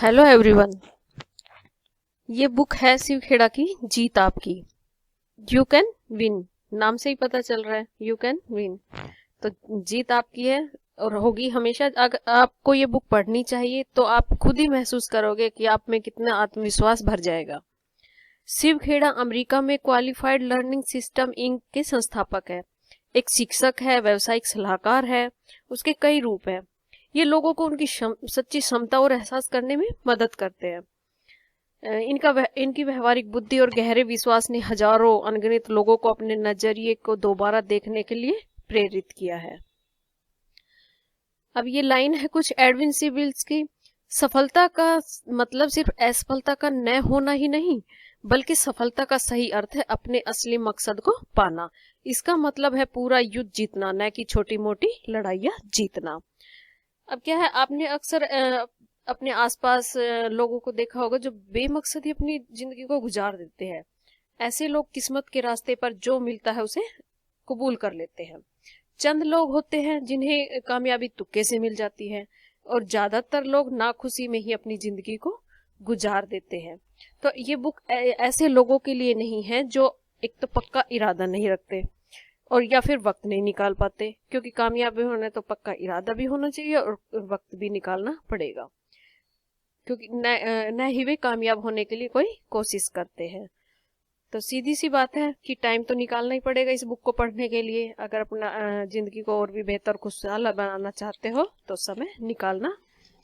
Hello everyone. ये book है शिव खेड़ा की जीत आपकी। यू कैन विन, नाम से ही पता चल रहा है यू कैन विन। तो जीत आपकी है और होगी हमेशा। अगर आपको ये बुक पढ़नी चाहिए तो आप खुद ही महसूस करोगे कि आप में कितना आत्मविश्वास भर जाएगा। शिव खेड़ा अमेरिका में क्वालिफाइड लर्निंग सिस्टम इंक के संस्थापक है, एक शिक्षक है, व्यवसायिक सलाहकार है। उसके कई रूप हैं। ये लोगों को उनकी सच्ची क्षमता और एहसास करने में मदद करते हैं। इनकी व्यवहारिक बुद्धि और गहरे विश्वास ने हजारों अनगिनत लोगों को अपने नजरिए को दोबारा देखने के लिए प्रेरित किया है। अब ये लाइन है कुछ एडविन सिविल्स की। सफलता का मतलब सिर्फ असफलता का न होना ही नहीं, बल्कि सफलता का सही अर्थ है अपने असली मकसद को पाना। इसका मतलब है पूरा युद्ध जीतना, न कि छोटी मोटी लड़ाइयां जीतना। अब क्या है, आपने अक्सर अपने आसपास लोगों को देखा होगा जो बेमकसद ही अपनी जिंदगी को गुजार देते हैं। ऐसे लोग किस्मत के रास्ते पर जो मिलता है उसे कबूल कर लेते हैं। चंद लोग होते हैं जिन्हें कामयाबी तुक्के से मिल जाती है और ज्यादातर लोग नाखुशी में ही अपनी जिंदगी को गुजार देते हैं। तो ये बुक ऐसे लोगों के लिए नहीं है जो एक तो पक्का इरादा नहीं रखते और या फिर वक्त नहीं निकाल पाते, क्योंकि कामयाबी होना है तो पक्का इरादा भी होना चाहिए और वक्त भी निकालना पड़ेगा, क्योंकि न ही वे कामयाब होने के लिए कोई कोशिश करते हैं। तो सीधी सी बात है कि टाइम तो निकालना ही पड़ेगा इस बुक को पढ़ने के लिए। अगर अपना जिंदगी को और भी बेहतर खुशहाल बनाना चाहते हो तो समय निकालना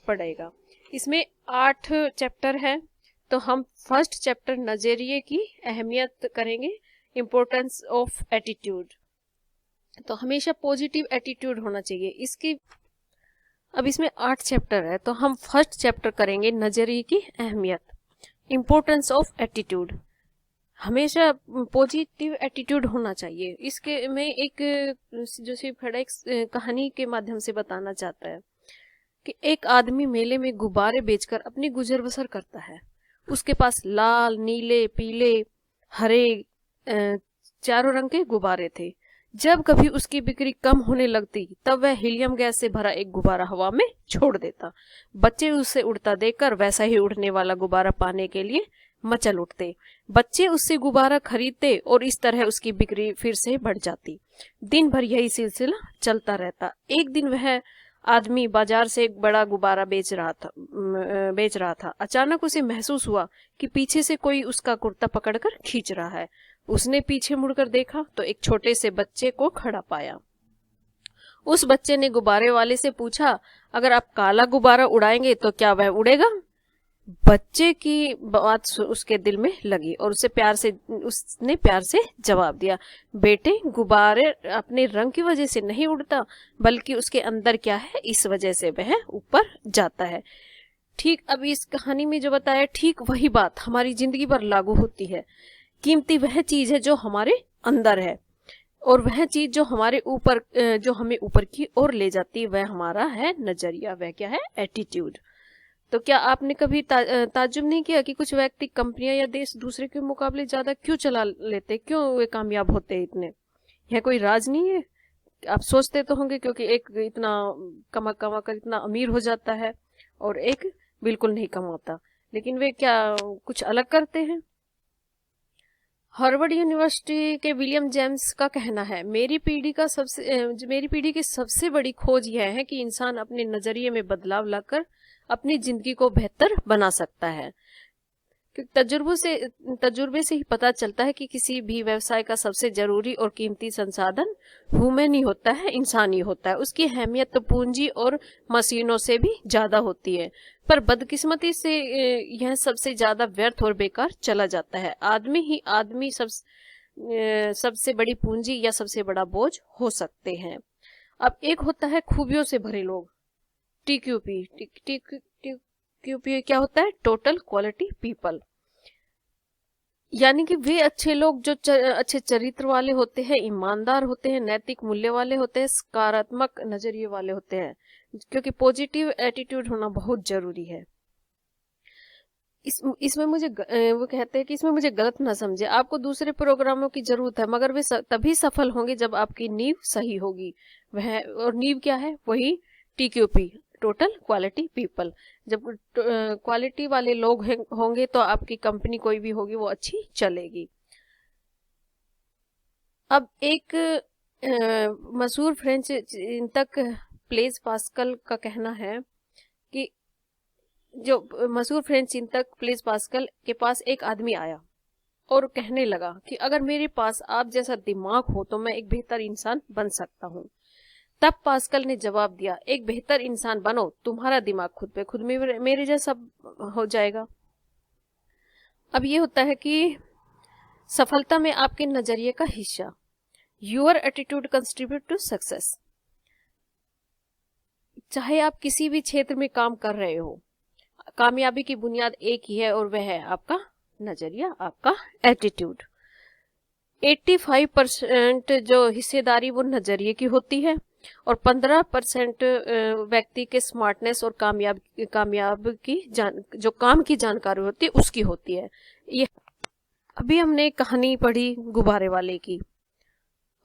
पड़ेगा। इसमें 8 चैप्टर है। तो हम फर्स्ट चैप्टर नजरिए की अहमियत करेंगे, इम्पोर्टेंस ऑफ एटीट्यूड। तो हमेशा पॉजिटिव एटीट्यूड होना चाहिए। अब इसमें 8 चैप्टर है तो हम फर्स्ट चैप्टर करेंगे नजरिए की अहमियत, इम्पोर्टेंस ऑफ एटीट्यूड। हमेशा पॉजिटिव एटीट्यूड होना चाहिए। इसके में एक जो शिव खेड़ा एक कहानी के माध्यम से बताना चाहता है कि एक आदमी मेले में गुब्बारे बेचकर अपनी गुजर बसर करता है। उसके पास लाल, नीले, पीले, हरे चारों रंग के गुब्बारे थे। जब कभी उसकी बिक्री कम होने लगती तब वह हीलियम गैस से भरा एक गुब्बारा हवा में छोड़ देता। बच्चे उसे उड़ता देखकर वैसा ही उड़ने वाला गुब्बारा पाने के लिए मचल उठते। बच्चे उससे गुब्बारा खरीदते और इस तरह उसकी बिक्री फिर से बढ़ जाती। दिन भर यही सिलसिला चलता रहता। एक दिन वह आदमी बाजार से एक बड़ा गुब्बारा बेच रहा था। अचानक उसे महसूस हुआ कि पीछे से कोई उसका कुर्ता पकड़कर खींच रहा है। उसने पीछे मुड़कर देखा तो एक छोटे से बच्चे को खड़ा पाया। उस बच्चे ने गुब्बारे वाले से पूछा, अगर आप काला गुब्बारा उड़ाएंगे तो क्या वह उड़ेगा? बच्चे की बात उसके दिल में लगी और उसने प्यार से जवाब दिया, बेटे, गुब्बारे अपने रंग की वजह से नहीं उड़ता, बल्कि उसके अंदर क्या है इस वजह से वह ऊपर जाता है। ठीक अब इस कहानी में जो बताया, ठीक वही बात हमारी जिंदगी पर लागू होती है। कीमती वह चीज है जो हमारे अंदर है और वह चीज जो हमारे ऊपर, जो हमें ऊपर की ओर ले जाती है, वह हमारा है नजरिया। वह क्या है? एटीट्यूड। तो क्या आपने कभी ताज्जुब नहीं किया कि कुछ व्यक्ति, कंपनियां या देश दूसरे के मुकाबले ज्यादा क्यों चला लेते, क्यों वे कामयाब होते हैं इतने? यह कोई राज नहीं है। आप सोचते तो होंगे क्योंकि एक इतना कमा कमा कर इतना अमीर हो जाता है और एक बिल्कुल नहीं कमाता, लेकिन वे क्या कुछ अलग करते हैं? हार्वर्ड यूनिवर्सिटी के विलियम जेम्स का कहना है, मेरी पीढ़ी की सबसे बड़ी खोज यह है कि इंसान अपने नजरिए में बदलाव लाकर अपनी जिंदगी को बेहतर बना सकता है। तजुर्बे से ही पता चलता है कि किसी भी व्यवसाय का सबसे जरूरी और कीमती संसाधन ह्यूमन ही होता है, इंसान ही होता है। उसकी अहमियत तो पूंजी और मशीनों से भी ज्यादा होती है, पर बदकिस्मती से यह सबसे ज्यादा व्यर्थ और बेकार चला जाता है। आदमी सबसे बड़ी पूंजी या सबसे बड़ा बोझ हो सकते हैं। अब एक होता है खूबियों से भरे लोग, टीक्यूपी। टीक्यूपी क्या होता है? Total quality people. यानी कि वे अच्छे लोग जो अच्छे चरित्र वाले होते हैं, ईमानदार होते हैं, नैतिक मूल्य वाले होते हैं, सकारात्मक नजरिए वाले होते हैं, क्योंकि पॉजिटिव एटीट्यूड होना बहुत जरूरी है। इसमें मुझे वो कहते हैं कि इसमें मुझे गलत ना समझे, आपको दूसरे प्रोग्रामों की जरूरत है, मगर वे तभी सफल होंगे जब आपकी नींव सही होगी। वह और नींव क्या है? वही टीक्यूपी, टोटल क्वालिटी पीपल। जब क्वालिटी वाले लोग होंगे तो आपकी कंपनी कोई भी होगी वो अच्छी चलेगी। अब एक मशहूर फ्रेंच चिंतक ब्लेज पास्कल का कहना है कि जो मशहूर फ्रेंच चिंतक ब्लेज पास्कल के पास एक आदमी आया और कहने लगा कि अगर मेरे पास आप जैसा दिमाग हो तो मैं एक बेहतर इंसान बन सकता हूँ। तब पास्कल ने जवाब दिया, एक बेहतर इंसान बनो, तुम्हारा दिमाग खुद पे खुद मेरे जैसा हो जाएगा। अब ये होता है कि सफलता में आपके नजरिए का हिस्सा, your attitude contribute to success. चाहे आप किसी भी क्षेत्र में काम कर रहे हो, कामयाबी की बुनियाद एक ही है और वह है आपका नजरिया, आपका एटीट्यूड। 85% जो हिस्सेदारी वो नजरिए की होती है और 15% व्यक्ति के स्मार्टनेस और कामयाब की जो काम की जानकारी होती है उसकी होती है। ये अभी हमने कहानी पढ़ी गुब्बारे वाले की,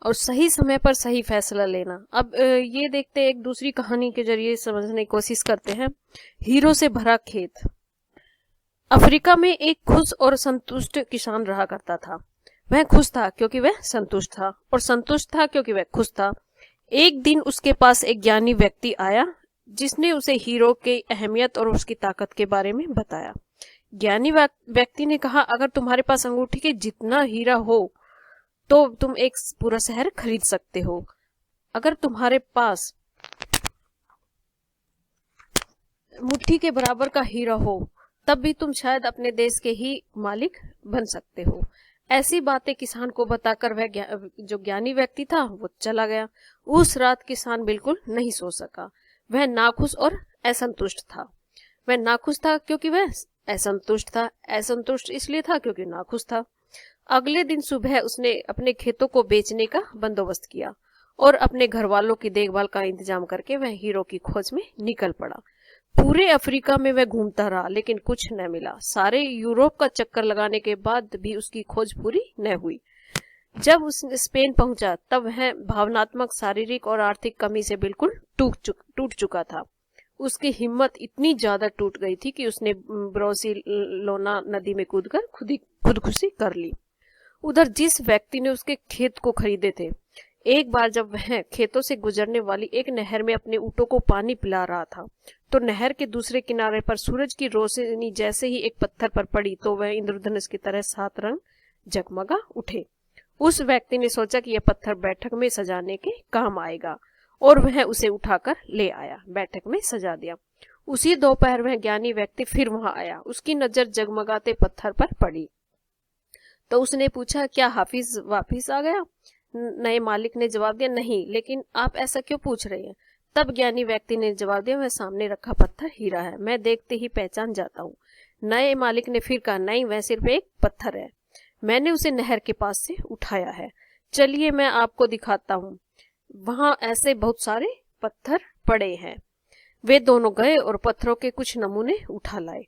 और सही समय पर सही फैसला लेना। अब ये देखते हैं, एक दूसरी कहानी के जरिए समझने की कोशिश करते हैं। हीरो से भरा खेत। अफ्रीका में एक खुश और संतुष्ट किसान रहा करता था। वह खुश था क्योंकि वह संतुष्ट था, और संतुष्ट था क्योंकि वह खुश था। एक दिन उसके पास एक ज्ञानी व्यक्ति आया जिसने उसे हीरो की अहमियत और उसकी ताकत के बारे में बताया। ज्ञानी व्यक्ति ने कहा, अगर तुम्हारे पास अंगूठी के जितना हीरा हो तो तुम एक पूरा शहर खरीद सकते हो। अगर तुम्हारे पास मुट्ठी के बराबर का हीरा हो तब भी तुम शायद अपने देश के ही मालिक बन सकते हो। ऐसी बातें किसान को बताकर वह जो ज्ञानी व्यक्ति था वो चला गया। उस रात किसान बिल्कुल नहीं सो सका। वह नाखुश और असंतुष्ट था। वह नाखुश था क्योंकि वह असंतुष्ट था, असंतुष्ट इसलिए था क्योंकि नाखुश था। अगले दिन सुबह उसने अपने खेतों को बेचने का बंदोबस्त किया और अपने घर वालों की देखभाल का इंतजाम करके वह हीरो की खोज में निकल पड़ा। पूरे अफ्रीका में वह घूमता रहा लेकिन कुछ न मिला। सारे यूरोप का चक्कर लगाने के बाद भी उसकी खोज पूरी न हुई। जब उसने स्पेन पहुंचा तब वह भावनात्मक, शारीरिक और आर्थिक कमी से बिल्कुल टूट चुका था। उसकी हिम्मत इतनी ज्यादा टूट गई थी कि उसने ब्रोसिलोना नदी में कूदकर खुदकुशी कर ली। उधर जिस व्यक्ति ने उसके खेत को खरीदे थे, एक बार जब वह खेतों से गुजरने वाली एक नहर में अपने ऊँटों को पानी पिला रहा था तो नहर के दूसरे किनारे पर सूरज की रोशनी जैसे ही एक पत्थर पर पड़ी तो वह इंद्रधनुष की तरह 7 रंग जगमगा उठे। उस व्यक्ति ने सोचा कि यह पत्थर बैठक में सजाने के काम आएगा और वह उसे उठाकर ले आया, बैठक में सजा दिया। उसी दोपहर वह ज्ञानी व्यक्ति फिर वहां आया। उसकी नजर जगमगाते पत्थर पर पड़ी तो उसने पूछा, क्या हाफिज वापिस आ गया? नए मालिक ने जवाब दिया, नहीं, लेकिन आप ऐसा क्यों पूछ रहे हैं? तब ज्ञानी व्यक्ति ने जवाब दिया, वह सामने रखा पत्थर हीरा है, मैं देखते ही पहचान जाता हूँ। नए मालिक ने फिर कहा, नहीं, वह सिर्फ एक पत्थर है, मैंने उसे नहर के पास से उठाया है, चलिए मैं आपको दिखाता हूँ, वहां ऐसे बहुत सारे पत्थर पड़े हैं। वे दोनों गए और पत्थरों के कुछ नमूने उठा लाए।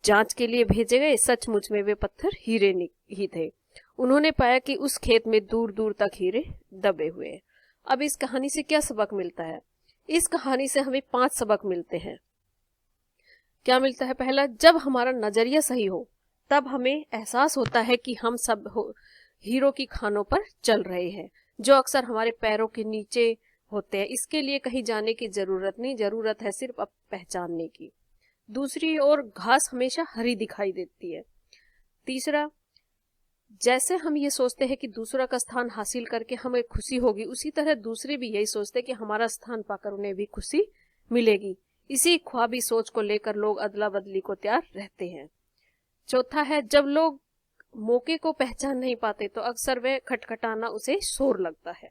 जांच के लिए भेजे गए। सचमुच में वे पत्थर हीरे ही थे। उन्होंने पाया कि उस खेत में दूर दूर तक हीरे दबे हुए हैं। अब इस कहानी से क्या सबक मिलता है? इस कहानी से हमें 5 सबक मिलते हैं। क्या मिलता है? पहला, जब हमारा नजरिया सही हो तब हमें एहसास होता है कि हम सब हीरो की खानों पर चल रहे हैं जो अक्सर हमारे पैरों के नीचे होते हैं। इसके लिए कहीं जाने की जरूरत नहीं, जरूरत है सिर्फ अब पहचानने की। दूसरी ओर, घास हमेशा हरी दिखाई देती है। तीसरा, जैसे हम ये सोचते हैं कि दूसरा का स्थान हासिल करके हमें खुशी होगी, उसी तरह दूसरे भी यही सोचते हैं कि हमारा स्थान पाकर उन्हें भी खुशी मिलेगी। इसी ख्वाबी सोच को लेकर लोग अदला बदली को तैयार रहते हैं। चौथा है, जब लोग मौके को पहचान नहीं पाते तो अक्सर वे खटखटाना उसे शोर लगता है।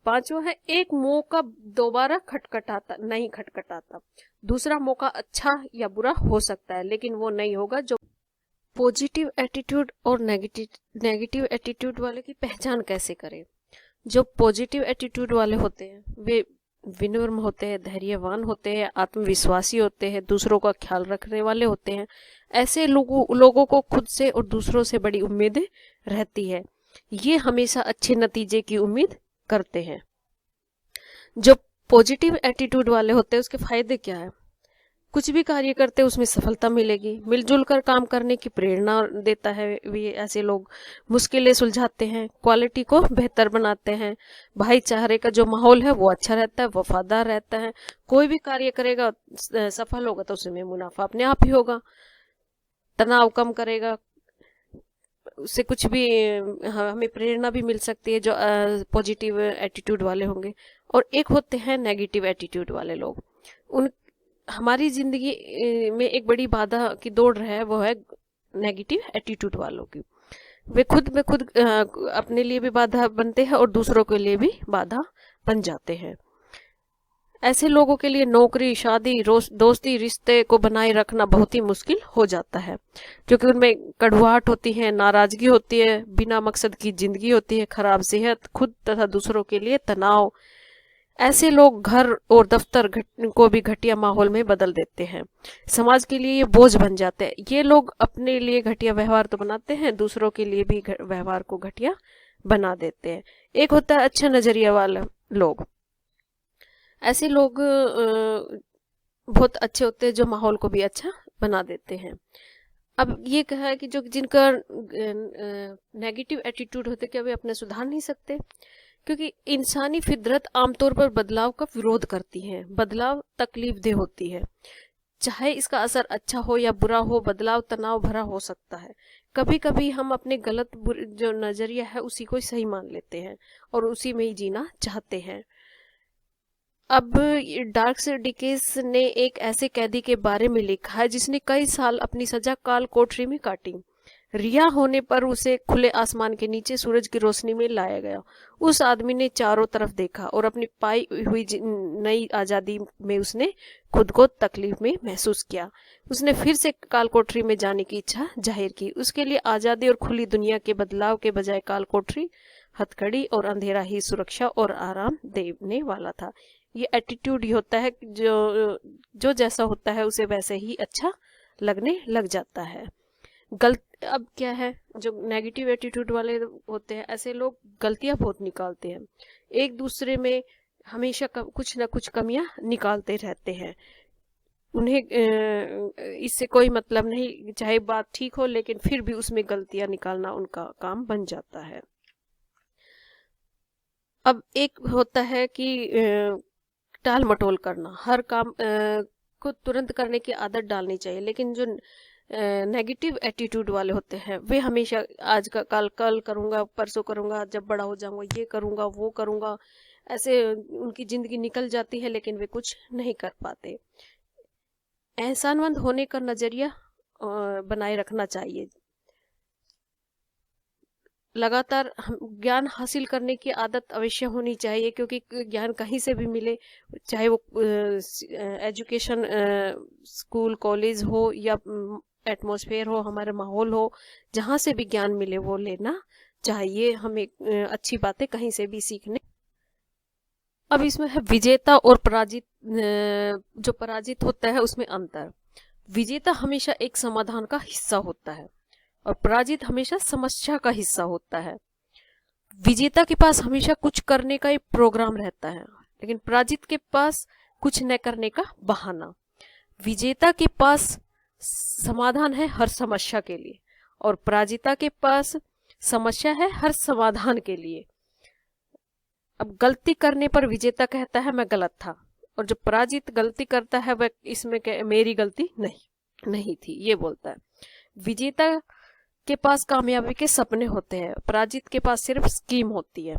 पांचवा है, एक मौका दोबारा नहीं खटखटाता। दूसरा मौका अच्छा या बुरा हो सकता है लेकिन वो नहीं होगा जो पॉजिटिव एटीट्यूड और नेगेटिव एटीट्यूड वाले की पहचान कैसे करें? जो पॉजिटिव एटीट्यूड वाले होते हैं वे विनम्र होते हैं, धैर्यवान होते हैं, आत्मविश्वासी होते हैं, दूसरों का ख्याल रखने वाले होते हैं। ऐसे लोगों को खुद से और दूसरों से बड़ी उम्मीदें रहती है। ये हमेशा अच्छे नतीजे की उम्मीद करते हैं। जो पॉजिटिव एटीट्यूड वाले होते हैं उसके फायदे क्या है? कुछ भी कार्य करते हैं उसमें सफलता मिलेगी, मिलजुल कर काम करने की प्रेरणा देता है। वे ऐसे लोग मुश्किलें सुलझाते हैं, क्वालिटी को बेहतर बनाते हैं, भाईचारे का जो माहौल है वो अच्छा रहता है, वफादार रहता है। कोई भी कार्य करेगा सफल होगा तो उसमें मुनाफा अपने आप ही होगा, तनाव कम करेगा, उससे कुछ भी हमें प्रेरणा भी मिल सकती है जो पॉजिटिव एटीट्यूड वाले होंगे। और एक होते हैं नेगेटिव एटीट्यूड वाले लोग। उन हमारी जिंदगी में एक बड़ी बाधा की दौड़ है, वो है नेगेटिव एटीट्यूड वालों की। वे खुद में खुद अपने लिए भी बाधा बनते हैं और दूसरों के लिए भी बाधा बन जाते हैं। ऐसे लोगों के लिए नौकरी, शादी, दोस्ती, रिश्ते को बनाए रखना बहुत ही मुश्किल हो जाता है, क्योंकि उनमें कड़वाहट होती है, नाराजगी होती है, बिना मकसद की जिंदगी होती है, खराब सेहत, खुद तथा दूसरों के लिए तनाव। ऐसे लोग घर और दफ्तर को भी घटिया माहौल में बदल देते हैं, समाज के लिए ये बोझ बन जाते हैं। ये लोग अपने लिए घटिया व्यवहार तो बनाते हैं, दूसरों के लिए भी व्यवहार को घटिया बना देते हैं। एक होता है अच्छा नजरिया वाला लोग। ऐसे लोग बहुत अच्छे होते हैं जो माहौल को भी अच्छा बना देते हैं। अब ये कहा है कि जो जिनका नेगेटिव एटीट्यूड होते क्या वे अपने सुधार नहीं सकते, क्योंकि इंसानी फितरत आमतौर पर बदलाव का विरोध करती है। बदलाव तकलीफदेह होती है, चाहे इसका असर अच्छा हो या बुरा हो, बदलाव तनाव भरा हो सकता है। कभी कभी हम अपने गलत जो नजरिया है उसी को सही मान लेते हैं और उसी में ही जीना चाहते हैं। अब डार्क डिकेस ने एक ऐसे कैदी के बारे में लिखा है जिसने कई साल अपनी सजा काल कोठरी में काटी। रिहा होने पर उसे खुले आसमान के नीचे सूरज की रोशनी में लाया गया। उस आदमी ने चारों तरफ देखा और अपनी पाई हुई नई आजादी में उसने खुद को तकलीफ में महसूस किया। उसने फिर से काल कोठरी में जाने की इच्छा जाहिर की। उसके लिए आजादी और खुली दुनिया के बदलाव के बजाय काल कोठरी, हथकड़ी और अंधेरा ही सुरक्षा और आराम देने वाला था। ये एटीट्यूड ही होता है जो जैसा होता है उसे वैसे ही अच्छा लगने लग जाता है। अब क्या है, जो नेगेटिव एटीट्यूड वाले होते हैं ऐसे लोग गलतियां बहुत निकालते हैं, एक दूसरे में हमेशा कुछ ना कुछ कमियां निकालते रहते हैं। उन्हें इससे कोई मतलब नहीं, चाहे बात ठीक हो लेकिन फिर भी उसमें गलतियां निकालना उनका काम बन जाता है। अब एक होता है कि टाल मटोल करना, हर काम को तुरंत करने की आदत डालनी चाहिए। लेकिन जो नेगेटिव एटीट्यूड वाले होते हैं वे हमेशा आज का कल करूंगा, परसों करूंगा, जब बड़ा हो जाऊंगा ये करूंगा वो करूंगा, ऐसे उनकी जिंदगी निकल जाती है लेकिन वे कुछ नहीं कर पाते। एहसानमंद होने का नजरिया बनाए रखना चाहिए। लगातार ज्ञान हासिल करने की आदत अवश्य होनी चाहिए, क्योंकि ज्ञान कहीं से भी मिले, चाहे वो एजुकेशन स्कूल कॉलेज हो या एटमॉस्फेयर हो, हमारा माहौल हो, जहाँ से भी ज्ञान मिले वो लेना चाहिए हमें। अच्छी बातें कहीं से भी सीखने। अब इसमें है विजेता और पराजित। जो पराजित होता है उसमें अंतर। विजेता हमेशा एक समाधान का हिस्सा होता है और पराजित हमेशा समस्या का हिस्सा होता है। विजेता के पास हमेशा कुछ करने का एक प्रोग्राम रहता है, लेकिन पराजित के पास कुछ न करने का बहाना। विजेता के पास समाधान है हर समस्या के लिए और पराजिता के पास समस्या है हर समाधान के लिए। अब गलती करने पर विजेता कहता है मैं गलत था, और जो पराजित गलती करता है वह इसमें मेरी गलती नहीं थी, ये बोलता है। विजेता के पास कामयाबी के सपने होते हैं, पराजित के पास सिर्फ स्कीम होती है।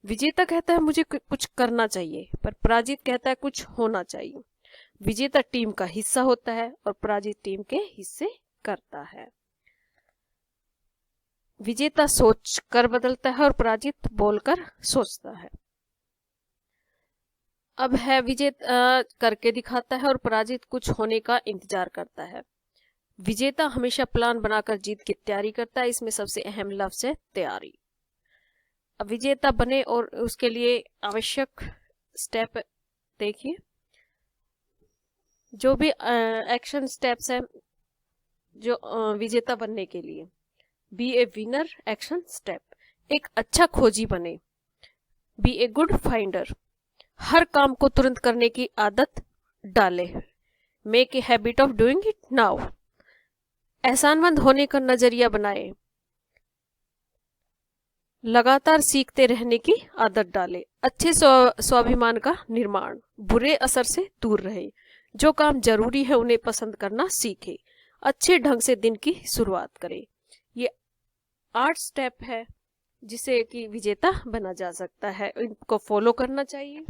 विजेता कहता है मुझे कुछ करना चाहिए, पर पराजित कहता है कुछ होना चाहिए। विजेता टीम का हिस्सा होता है और पराजित टीम के हिस्से करता है। विजेता सोच कर बदलता है और पराजित बोलकर सोचता है। अब है विजेता करके दिखाता है और पराजित कुछ होने का इंतजार करता है। विजेता हमेशा प्लान बनाकर जीत की तैयारी करता है, इसमें सबसे अहम लफ्ज है तैयारी। अब विजेता बने और उसके लिए आवश्यक स्टेप देखिए। जो भी एक्शन स्टेप्स है जो विजेता बनने के लिए। Be a winner action step. एक अच्छा खोजी बने। Be a good finder. हर काम को तुरंत करने की आदत डाले। Make a habit of doing it now. एहसानमंद होने का नजरिया बनाए। लगातार सीखते रहने की आदत डाले। अच्छे स्वाभिमान का निर्माण। बुरे असर से दूर रहे। जो काम जरूरी है उन्हें पसंद करना सीखे। अच्छे ढंग से दिन की शुरुआत करें। ये 8 स्टेप है जिसे कि विजेता बना जा सकता है। इनको फॉलो करना चाहिए।